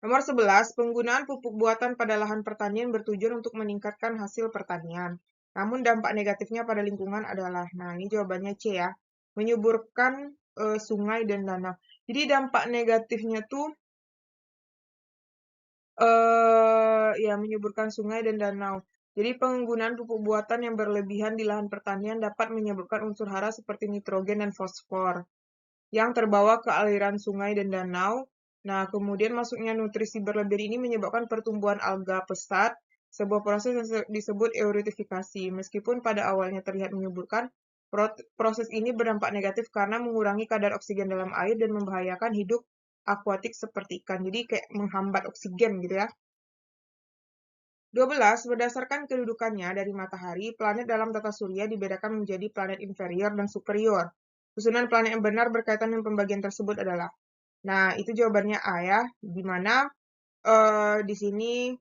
Nomor 11, penggunaan pupuk buatan pada lahan pertanian bertujuan untuk meningkatkan hasil pertanian. Namun dampak negatifnya pada lingkungan adalah, nah ini jawabannya C ya, menyuburkan sungai dan danau. Jadi dampak negatifnya tuh ya menyuburkan sungai dan danau. Jadi penggunaan pupuk buatan yang berlebihan di lahan pertanian dapat menyebabkan unsur hara seperti nitrogen dan fosfor yang terbawa ke aliran sungai dan danau. Nah, kemudian masuknya nutrisi berlebihan ini menyebabkan pertumbuhan alga pesat, sebuah proses yang disebut eutrofifikasi. Meskipun pada awalnya terlihat menyuburkan, proses ini berdampak negatif karena mengurangi kadar oksigen dalam air dan membahayakan hidup akuatik seperti ikan. Jadi kayak menghambat oksigen gitu ya. 12. Berdasarkan kedudukannya dari matahari, planet dalam tata surya dibedakan menjadi planet inferior dan superior. Susunan planet yang benar berkaitan dengan pembagian tersebut adalah, nah itu jawabannya A ya, di mana di sini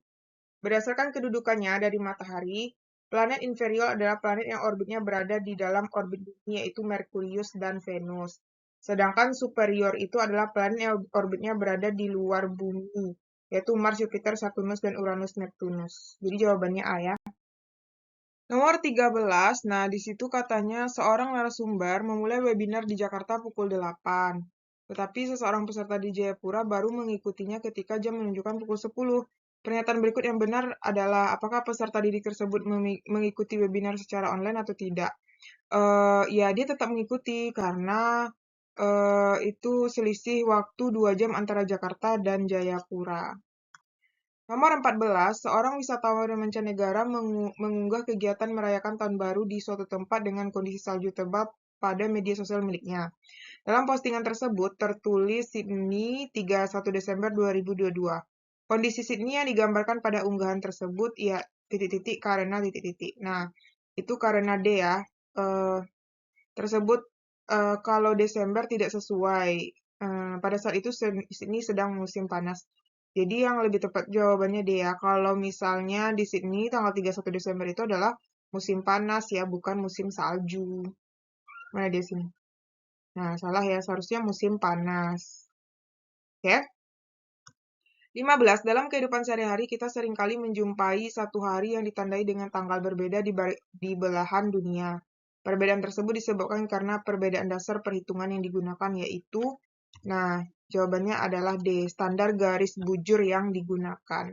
berdasarkan kedudukannya dari matahari, planet inferior adalah planet yang orbitnya berada di dalam orbit bumi, yaitu Merkurius dan Venus. Sedangkan superior itu adalah planet yang orbitnya berada di luar bumi, yaitu Mars, Jupiter, Saturnus, dan Uranus, Neptunus. Jadi jawabannya A ya. Nomor 13, nah di situ katanya seorang narasumber memulai webinar di Jakarta pukul 8. Tetapi seseorang peserta di Jayapura baru mengikutinya ketika jam menunjukkan pukul 10. Pernyataan berikut yang benar adalah apakah peserta didik tersebut mengikuti webinar secara online atau tidak? Ya, dia tetap mengikuti karena itu selisih waktu 2 jam antara Jakarta dan Jayapura. Nomor 14, seorang wisatawan mancanegara mengunggah kegiatan merayakan tahun baru di suatu tempat dengan kondisi salju tebal pada media sosial miliknya. Dalam postingan tersebut tertulis Sydney 31 Desember 2022. Kondisi Sydney yang digambarkan pada unggahan tersebut ya titik-titik karena titik-titik. Nah, itu karena D ya. Tersebut kalau Desember tidak sesuai. Pada saat itu Sydney sedang musim panas. Jadi yang lebih tepat jawabannya D ya. Kalau misalnya di Sydney tanggal 31 Desember itu adalah musim panas ya, bukan musim salju. Mana dia sini? Nah, salah ya, seharusnya musim panas. Oke? 15. Dalam kehidupan sehari-hari kita seringkali menjumpai satu hari yang ditandai dengan tanggal berbeda di belahan dunia. Perbedaan tersebut disebabkan karena perbedaan dasar perhitungan yang digunakan yaitu, nah, jawabannya adalah D, standar garis bujur yang digunakan.